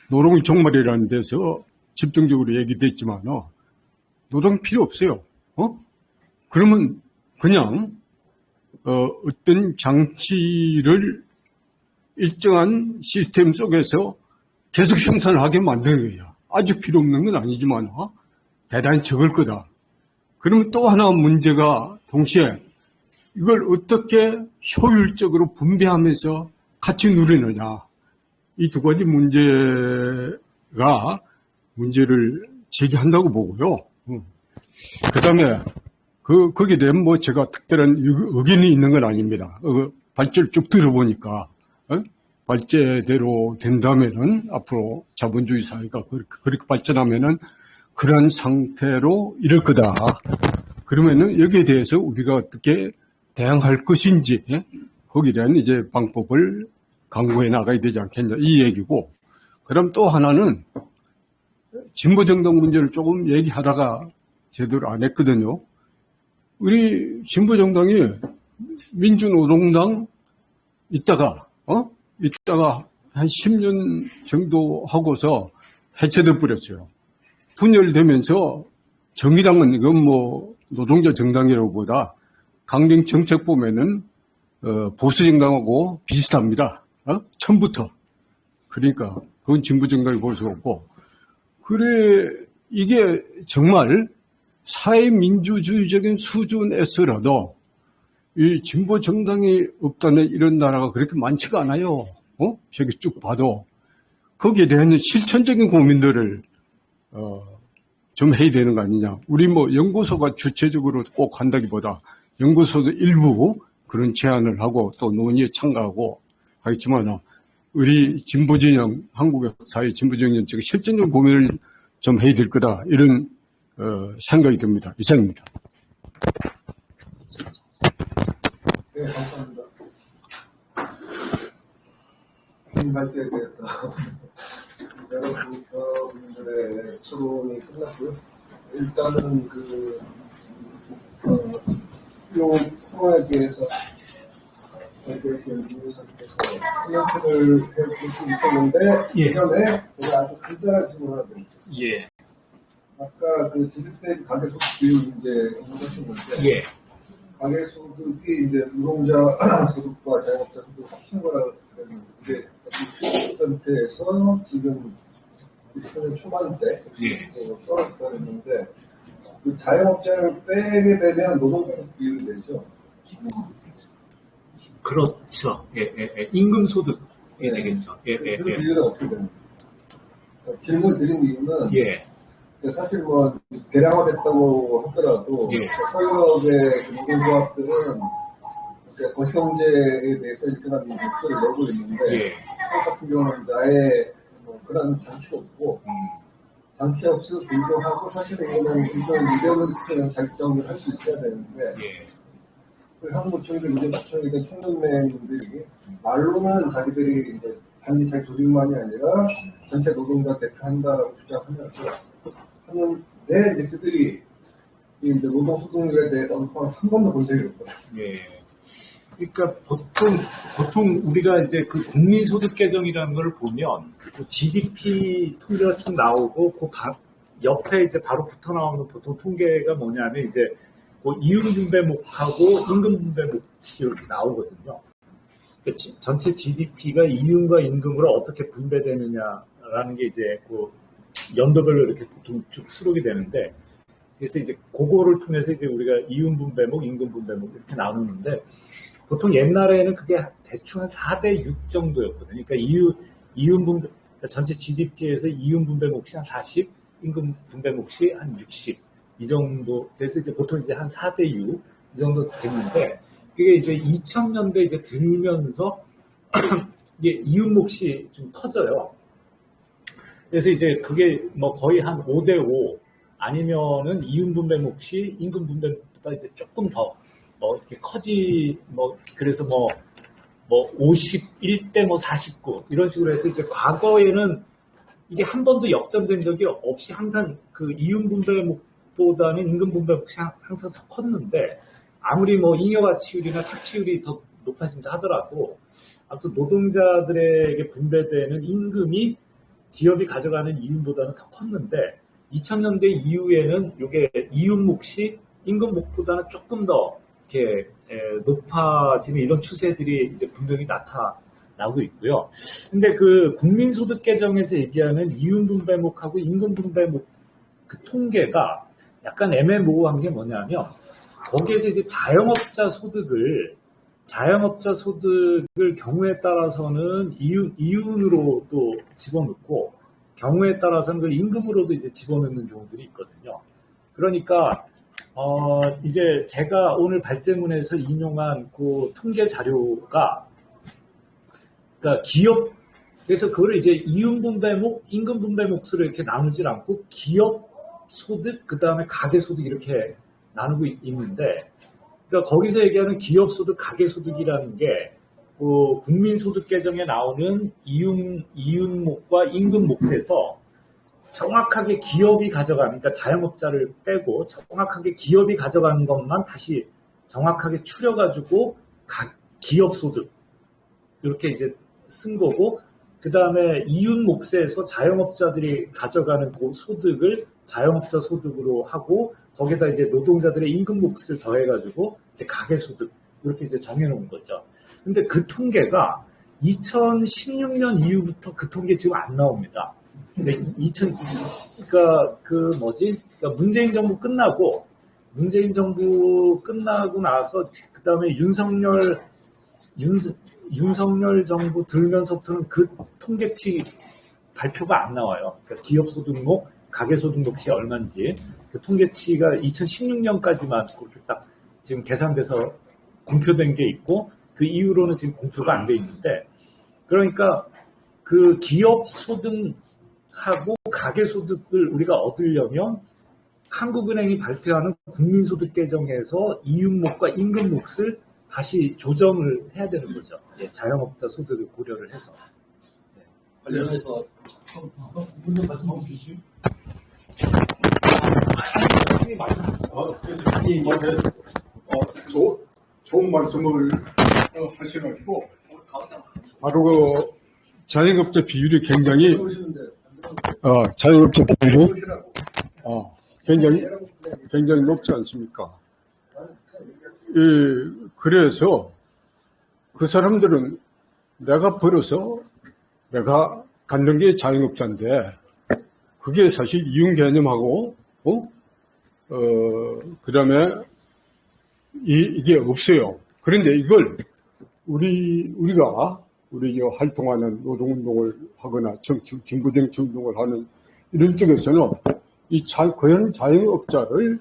노동 종말이라는 데서 집중적으로 얘기됐지만 노동 필요 없어요. 그러면 그냥 어떤 장치를 일정한 시스템 속에서 계속 생산하게 만드는 거예요. 아주 필요 없는 건 아니지만 대단히 적을 거다. 그러면 또 하나 문제가 동시에 이걸 어떻게 효율적으로 분배하면서 같이 누리느냐. 이 두 가지 문제를 제기한다고 보고요. 그 다음에 거기에 대한 제가 특별한 의견이 있는 건 아닙니다. 발제를 쭉 들어보니까 발제대로 된다면은 앞으로 자본주의 사회가 그렇게 발전하면은 그런 상태로 이럴 거다. 그러면은 여기에 대해서 우리가 어떻게 대응할 것인지 거기에 대한 이제 방법을 강구해 나가야 되지 않겠냐 이 얘기고, 그다음 또 하나는 진보정당 문제를 조금 얘기하다가 제대로 안 했거든요. 우리 진보정당이 민주노동당 있다가 한 10년 정도 하고서 해체돼 버렸어요. 분열되면서 정의당은 이건 노동자 정당이라고 보다 강령 정책 보면은 보수 정당하고 비슷합니다. 처음부터. 그러니까 그건 진보 정당이 볼 수가 없고, 그래 이게 정말 사회민주주의적인 수준에서라도 이 진보 정당이 없다는 이런 나라가 그렇게 많지가 않아요. 저기 쭉 봐도 거기에 대한 실천적인 고민들을 좀 해야 되는 거 아니냐. 우리 연구소가 주체적으로 꼭 한다기보다 연구소도 일부 그런 제안을 하고 또 논의에 참가하고 하겠지만 우리 진보진영, 한국의 사회 진보진영 측의 실천적 고민을 좀 해야 될 거다. 이런 생각이 듭니다. 이상입니다. 네, 감사합니다. 긴 발제에 대해서 여러 분들의 토론이 끝났고요. 일단은 요 토론에 대해서 김민주 선생님께서 코멘트를 해주실 수 있었는데, 그 전에 제가 아주 간단한 질문을 하나 드립니다. 아까 지주택 가계소득 비율 이제 언급하셨는데, 가계소득이 이제 노동자 소득과 자영업자 소득을 합친 거라고 그랬는데, 그게 60%에서 지금 2000년 초반대 썰었다고 했는데, 그 자영업자를 빼게 되면 노동소득 비율이 되죠. 그렇죠. 임금소득에 되겠죠. 그 비율은 어떻게 됩니까? 질문 드린 이유는 사실 개량화됐다고 하더라도 서유럽의 노동조합들은 거시경제에 대해서 일정한 목소리를 내고 있는데 한국 같은 경우는 아예 그런 장치가 없고 장치 없이도 불구하고 사실은 이거는 일종의 이력을 자기 정리를 할 수 있어야 되는데 한국부총리든 민주부총리든 총연맹들이 말로는 자기들이 이제 단지 자기 조직만이 아니라 전체 노동자 대표한다라고 주장하면서 하는데 이제 그들이 이제 노동소득률에 대해서 언급을 한 번도 본 적이 없거든요. 그러니까 보통 우리가 이제 그 국민소득 계정이라는 걸 보면 GDP 통계가 쭉 나오고 옆에 이제 바로 붙어 나오는 보통 통계가 뭐냐면 이제 이윤분배목하고 임금분배목이 이렇게 나오거든요. 전체 GDP가 이윤과 임금으로 어떻게 분배되느냐라는 게 이제 연도별로 이렇게 보통 쭉 수록이 되는데, 그래서 이제 그거를 통해서 이제 우리가 이윤분배목, 임금분배목 이렇게 나누는데, 보통 옛날에는 그게 대충 한 4대6 정도였거든요. 그러니까 이윤분배, 전체 GDP에서 이윤분배목이 한 40, 임금분배목이 한 60. 이 정도 돼서 이제 보통 이제 한 4대6 이 정도 됐는데, 그게 이제 2000년대 이제 들면서 이게 이윤 몫이 좀 커져요. 그래서 이제 그게 거의 한 5대5 아니면은 이윤 분배 몫이 임금 분배보다 이제 조금 더 이렇게 그래서 51대 49 이런 식으로 해서 이제 과거에는 이게 한 번도 역전된 적이 없이 항상 그 이윤 분배 몫보다는 임금 분배 몫이 항상 더 컸는데, 아무리 잉여가치율이나 착취율이 더 높아진다 하더라도 아무튼 노동자들에게 분배되는 임금이 기업이 가져가는 이윤보다는 더 컸는데 2000년대 이후에는 이게 이윤 몫이 임금 몫보다는 조금 더 이렇게 높아지는 이런 추세들이 이제 분명히 나타나고 있고요. 근데 그 국민소득 개정에서 얘기하는 이윤 분배목하고 임금 분배목 그 통계가 약간 애매모호한 게 뭐냐면 거기에서 이제 자영업자 소득을 경우에 따라서는 이윤으로 또 집어넣고 경우에 따라서는 그걸 임금으로도 이제 집어넣는 경우들이 있거든요. 그러니까 이제 제가 오늘 발제문에서 인용한 그 통계 자료가 그러니까 그래서 그거를 이제 이윤 분배목, 임금 분배목으로 이렇게 나누질 않고 기업 소득, 그 다음에 가계 소득 이렇게 나누고 있는데, 그러니까 거기서 얘기하는 기업 소득, 가계 소득이라는 게 그 국민소득 개정에 나오는 이윤목과 임금 몫에서 정확하게 기업이 가져가는, 그러니까 자영업자를 빼고 정확하게 기업이 가져가는 것만 다시 정확하게 추려가지고 기업 소득 이렇게 이제 쓴 거고, 그 다음에 이윤 몫에서 자영업자들이 가져가는 그 소득을 자영업자 소득으로 하고 거기다 이제 노동자들의 임금 몫을 더해가지고 이제 가계소득 이렇게 이제 정해놓은 거죠. 근데 그 통계가 2016년 이후부터 그 통계 지금 안 나옵니다. 근데 그러니까 그러니까 문재인 정부 끝나고 나서 그 다음에 윤석열 정부 들면서부터는 그 통계치 발표가 안 나와요. 그러니까 기업소득목, 가계소득목이 얼마인지 그 통계치가 2016년까지만 그렇게 딱 지금 계산돼서 공표된 게 있고 그 이후로는 지금 공표가 안 돼 있는데, 그러니까 그 기업소득하고 가계소득을 우리가 얻으려면 한국은행이 발표하는 국민소득 개정에서 이윤목과 임금 몫을 다시 조정을 해야 되는 거죠. 자영업자 소득을 고려를 해서. 관련해서 먼저 말씀하고 계시죠? 좋은 말씀을 하셔가지고 바로 그 자영업자 비율이 굉장히 자영업자 비율이 굉장히 높지 않습니까? 그래서 그 사람들은 내가 벌어서 내가 갖는 게 자영업자인데 그게 사실 이윤 개념하고 그 다음에 이게 없어요. 그런데 이걸 우리가 활동하는 노동운동을 하거나 진보정치 운동을 하는 이런 쪽에서는 그런 자영업자를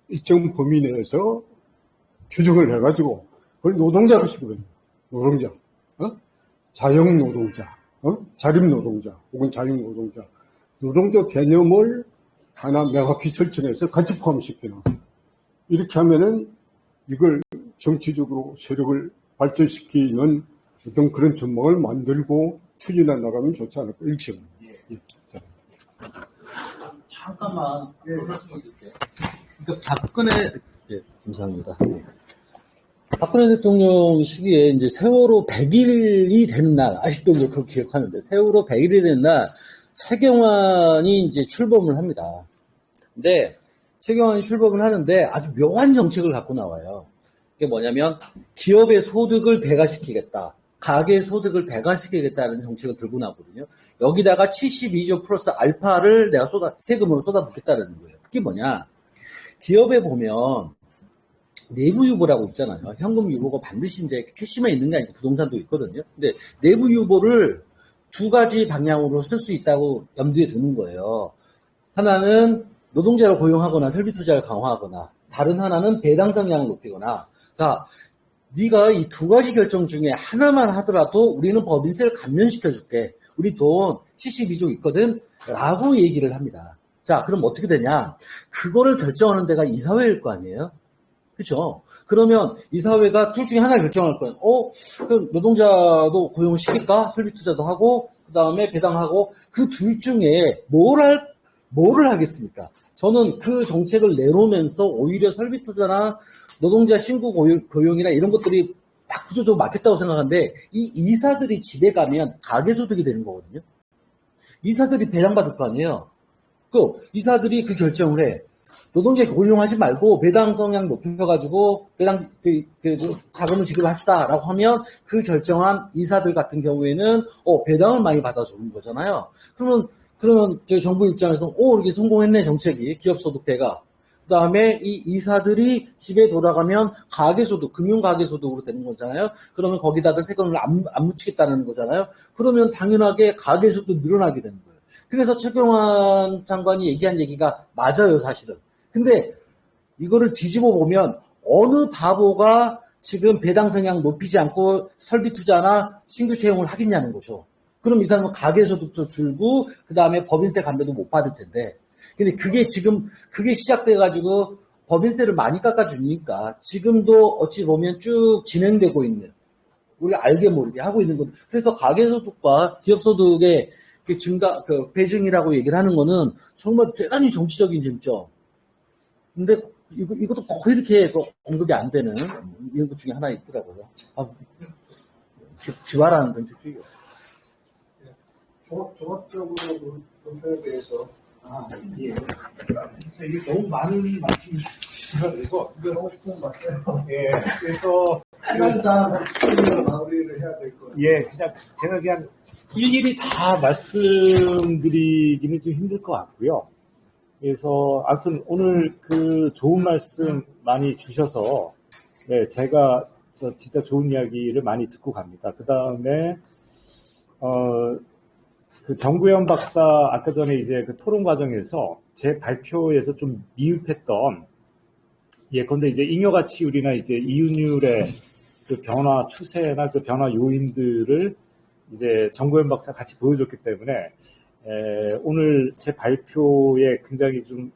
일정 범위 내에서 규정을 해가지고 그걸 노동자로 시거든요. 노동자, 자영노동자, 자립노동자 혹은 자영노동자, 노동자 개념을 하나 명확히 설정해서 같이 포함시키는, 이렇게 하면은 이걸 정치적으로 세력을 발전시키는 어떤 그런 전망을 만들고 추진해 나가면 좋지 않을까 이렇게 생각합니다. 잠깐만 말씀드릴게요. 그러니까 감사합니다. 박근혜 대통령 시기에 이제 세월호 100일이 된 날, 아직도 그거 기억하는데, 세월호 100일이 된 날, 최경환이 이제 출범을 합니다. 근데, 최경환이 출범을 하는데 아주 묘한 정책을 갖고 나와요. 이게 뭐냐면, 기업의 소득을 배가시키겠다. 가계 소득을 배가시키겠다는 정책을 들고 나거든요. 여기다가 72조 플러스 알파를 내가 세금으로 쏟아붓겠다는 거예요. 그게 뭐냐? 기업에 보면, 내부 유보라고 있잖아요. 현금 유보가 반드시 이제 캐시만 있는 게 아니고 부동산도 있거든요. 근데 내부 유보를 두 가지 방향으로 쓸 수 있다고 염두에 두는 거예요. 하나는 노동자를 고용하거나 설비 투자를 강화하거나, 다른 하나는 배당 성향을 높이거나. 자, 네가 이 두 가지 결정 중에 하나만 하더라도 우리는 법인세를 감면시켜줄게. 우리 돈 72조 있거든. 라고 얘기를 합니다. 자, 그럼 어떻게 되냐? 그거를 결정하는 데가 이사회일 거 아니에요? 그렇죠? 그러면 이사회가 둘 중에 하나 결정할 거예요. 그럼 노동자도 고용을 시킬까? 설비 투자도 하고, 그 다음에 배당하고, 그 둘 중에 뭐를 하겠습니까? 저는 그 정책을 내놓으면서 오히려 설비 투자나 노동자 신규 고용이나 이런 것들이 딱 구조적으로 맞겠다고 생각하는데, 이 이사들이 집에 가면 가계소득이 되는 거거든요. 이사들이 배당받을 거 아니에요. 그 이사들이 그 결정을 해. 노동자 고용하지 말고 배당 성향 높여가지고 배당 자금을 지급합시다라고 하면 그 결정한 이사들 같은 경우에는 배당을 많이 받아주는 거잖아요. 그러면 저희 정부 입장에서 이렇게 성공했네 정책이 기업소득배가. 그다음에 이 이사들이 집에 돌아가면 가계소득, 금융가계소득으로 되는 거잖아요. 그러면 거기다가 세금을 안 묻히겠다는 거잖아요. 그러면 당연하게 가계소득도 늘어나게 되는 거예요. 그래서 최경환 장관이 얘기한 얘기가 맞아요, 사실은. 근데 이거를 뒤집어 보면 어느 바보가 지금 배당 성향 높이지 않고 설비 투자나 신규 채용을 하겠냐는 거죠. 그럼 이 사람은 가계소득도 줄고 그다음에 법인세 감면도 못 받을 텐데. 근데 그게 시작돼가지고 법인세를 많이 깎아주니까 지금도 어찌 보면 쭉 진행되고 있는, 우리가 알게 모르게 하고 있는 건, 그래서 가계소득과 기업소득의 그 증가, 배증이라고 얘기를 하는 거는 정말 대단히 정치적인 쟁점. 근데 이것도 거의 이렇게 언급이 안 되는 이런 것 중에 하나 있더라고요. 기발한 정책주의요. 종합적으로 논평에 대해서 예. 이게 너무 많은 말씀이 주셔가지고. 이거 하고 싶은 거 맞아요. 예. 그래서. 시간상 한 마무리를 해야 될 거예요. 예, 제가 그냥 일일이 다 말씀드리기는 좀 힘들 것 같고요. 그래서, 아무튼 오늘 그 좋은 말씀 많이 주셔서, 네, 제가 진짜 좋은 이야기를 많이 듣고 갑니다. 그 다음에, 그 정구현 박사 아까 전에 이제 그 토론 과정에서 제 발표에서 좀 미흡했던, 예컨대 이제 잉여가치율이나 이제 이윤율의 그 변화 추세나 그 변화 요인들을 이제 정구현 박사 같이 보여줬기 때문에, 오늘 제 발표에 굉장히 좀,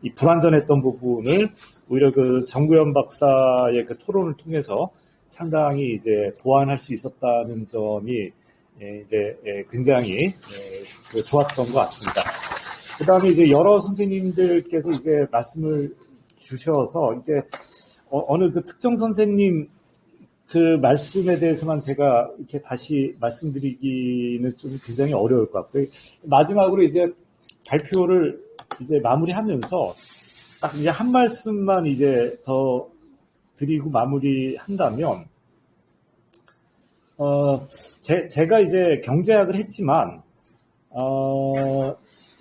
이 불완전했던 부분을 오히려 그 정구현 박사의 그 토론을 통해서 상당히 이제 보완할 수 있었다는 점이 이제 굉장히 그 좋았던 것 같습니다. 그 다음에 이제 여러 선생님들께서 이제 말씀을 주셔서 이제 어느 그 특정 선생님 그 말씀에 대해서만 제가 이렇게 다시 말씀드리기는 좀 굉장히 어려울 것 같고요. 마지막으로 이제 발표를 이제 마무리하면서 딱 이제 한 말씀만 이제 더 드리고 마무리한다면, 제가 이제 경제학을 했지만,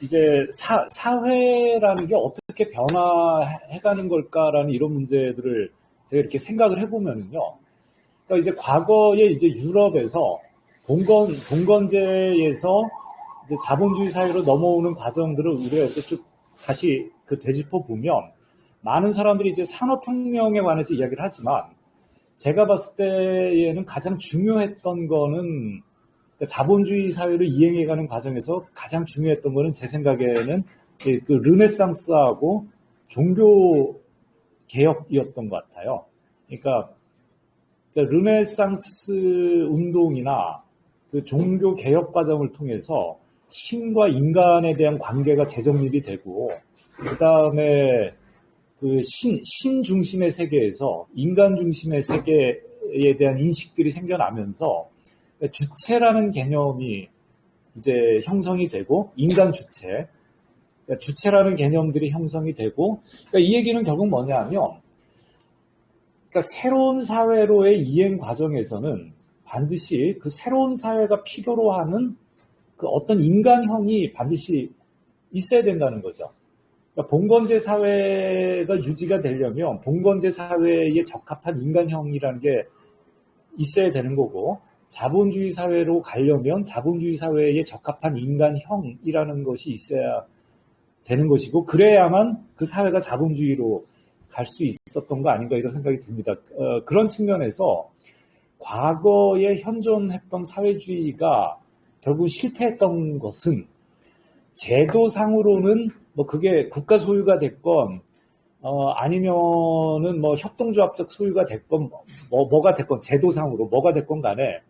이제 사회라는 게 어떻게 변화해가는 걸까라는 이런 문제들을 제가 이렇게 생각을 해보면은요. 그러니까 이제 과거에 이제 유럽에서 봉건제에서 이제 자본주의 사회로 넘어오는 과정들을 우리가 이렇게 쭉 다시 그 되짚어 보면 많은 사람들이 이제 산업혁명에 관해서 이야기를 하지만 제가 봤을 때에는 가장 중요했던 거는 자본주의 사회를 이행해가는 과정에서 가장 중요했던 거는 제 생각에는 그 르네상스하고 종교 개혁이었던 것 같아요. 그러니까 르네상스 운동이나 그 종교 개혁 과정을 통해서 신과 인간에 대한 관계가 재정립이 되고, 그 다음에 그 신 중심의 세계에서 인간 중심의 세계에 대한 인식들이 생겨나면서 주체라는 개념이 이제 형성이 되고, 인간 주체, 주체라는 개념들이 형성이 되고, 그러니까 이 얘기는 결국 뭐냐면, 그러니까 새로운 사회로의 이행 과정에서는 반드시 그 새로운 사회가 필요로 하는 그 어떤 인간형이 반드시 있어야 된다는 거죠. 그러니까 봉건제 사회가 유지가 되려면 봉건제 사회에 적합한 인간형이라는 게 있어야 되는 거고, 자본주의 사회로 가려면 자본주의 사회에 적합한 인간형이라는 것이 있어야 되는 것이고, 그래야만 그 사회가 자본주의로 갈 수 있었던 거 아닌가 이런 생각이 듭니다. 그런 측면에서 과거에 현존했던 사회주의가 결국 실패했던 것은 제도상으로는 뭐 그게 국가 소유가 됐건 아니면은 뭐 협동조합적 소유가 됐건 뭐가 됐건 제도상으로 뭐가 됐건 간에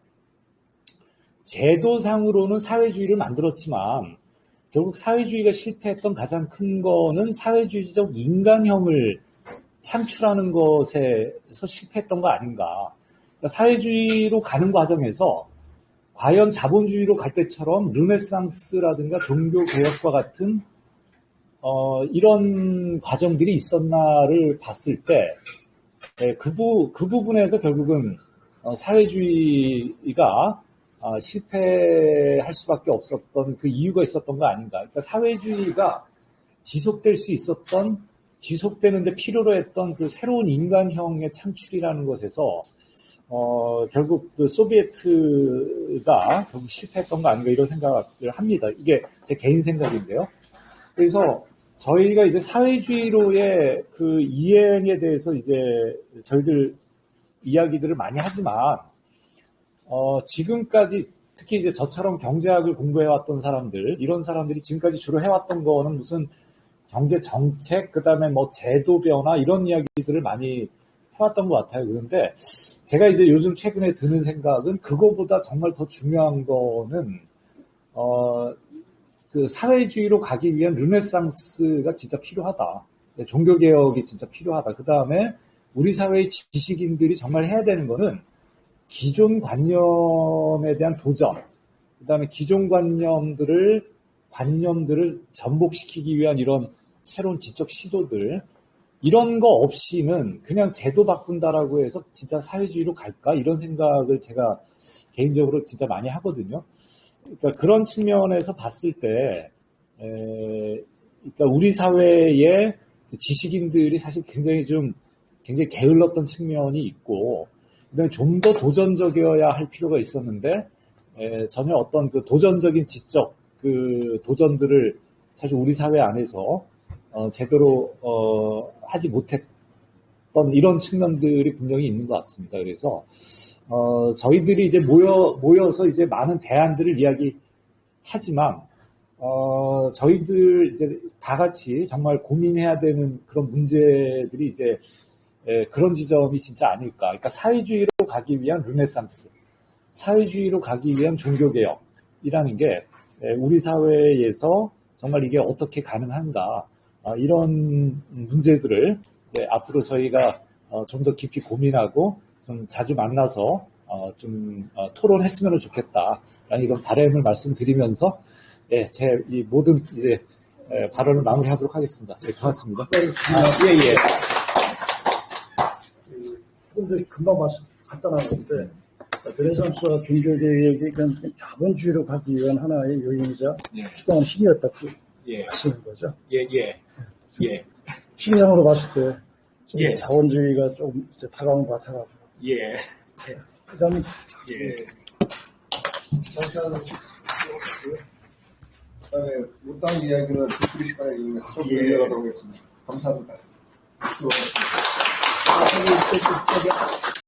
제도상으로는 사회주의를 만들었지만 결국 사회주의가 실패했던 가장 큰 거는 사회주의적 인간형을 창출하는 것에서 실패했던 거 아닌가. 그러니까 사회주의로 가는 과정에서 과연 자본주의로 갈 때처럼 르네상스라든가 종교개혁과 같은 이런 과정들이 있었나를 봤을 때 그 부분에서 결국은 사회주의가 실패할 수밖에 없었던 그 이유가 있었던 거 아닌가. 그러니까 사회주의가 지속되는데 필요로 했던 그 새로운 인간형의 창출이라는 것에서 결국 그 소비에트가 결국 실패했던 거 아닌가 이런 생각을 합니다. 이게 제 개인 생각인데요. 그래서 저희가 이제 사회주의로의 그 이행에 대해서 이제 저희들 이야기들을 많이 하지만, 지금까지 특히 이제 저처럼 경제학을 공부해왔던 사람들, 이런 사람들이 지금까지 주로 해왔던 거는 무슨 경제 정책, 그 다음에 뭐 제도 변화, 이런 이야기들을 많이 해왔던 것 같아요. 그런데 제가 이제 요즘 최근에 드는 생각은 그거보다 정말 더 중요한 거는, 그 사회주의로 가기 위한 르네상스가 진짜 필요하다. 종교개혁이 진짜 필요하다. 그 다음에 우리 사회의 지식인들이 정말 해야 되는 거는 기존 관념에 대한 도전, 그 다음에 기존 관념들을 전복시키기 위한 이런 새로운 지적 시도들, 이런 거 없이는 그냥 제도 바꾼다라고 해서 진짜 사회주의로 갈까? 이런 생각을 제가 개인적으로 진짜 많이 하거든요. 그러니까 그런 측면에서 봤을 때, 그러니까 우리 사회의 지식인들이 사실 굉장히 게을렀던 측면이 있고, 그다음에 좀 더 도전적이어야 할 필요가 있었는데, 전혀 어떤 그 도전적인 지적 그 도전들을 사실 우리 사회 안에서 제대로 하지 못했던 이런 측면들이 분명히 있는 것 같습니다. 그래서 저희들이 이제 모여서 이제 많은 대안들을 이야기하지만, 저희들 이제 다 같이 정말 고민해야 되는 그런 문제들이 이제, 그런 지점이 진짜 아닐까. 그러니까 사회주의로 가기 위한 르네상스, 사회주의로 가기 위한 종교개혁이라는 게, 우리 사회에서 정말 이게 어떻게 가능한가. 이런 문제들을 이제 앞으로 저희가 좀 더 깊이 고민하고 좀 자주 만나서 토론했으면 좋겠다. 이런 바람을 말씀드리면서 제 이 모든 이제 발언을 마무리하도록 하겠습니다. 고맙습니다. 예. 조금 더 금방 간단한 건데, 르네상스와 종교개혁이 자본주의로 가기 위한 하나의 요인이자 추동한 힘이었다고 하시는 거죠. 예. 식량으로 봤을 때 자본주의가 좀 이제 다가온 것 같아가지고. 회장님. 잠깐 그다음에 못다한 이야기는 뒤풀이 시간을 이용해서 좀 이어가도록 하겠습니다. 감사합니다.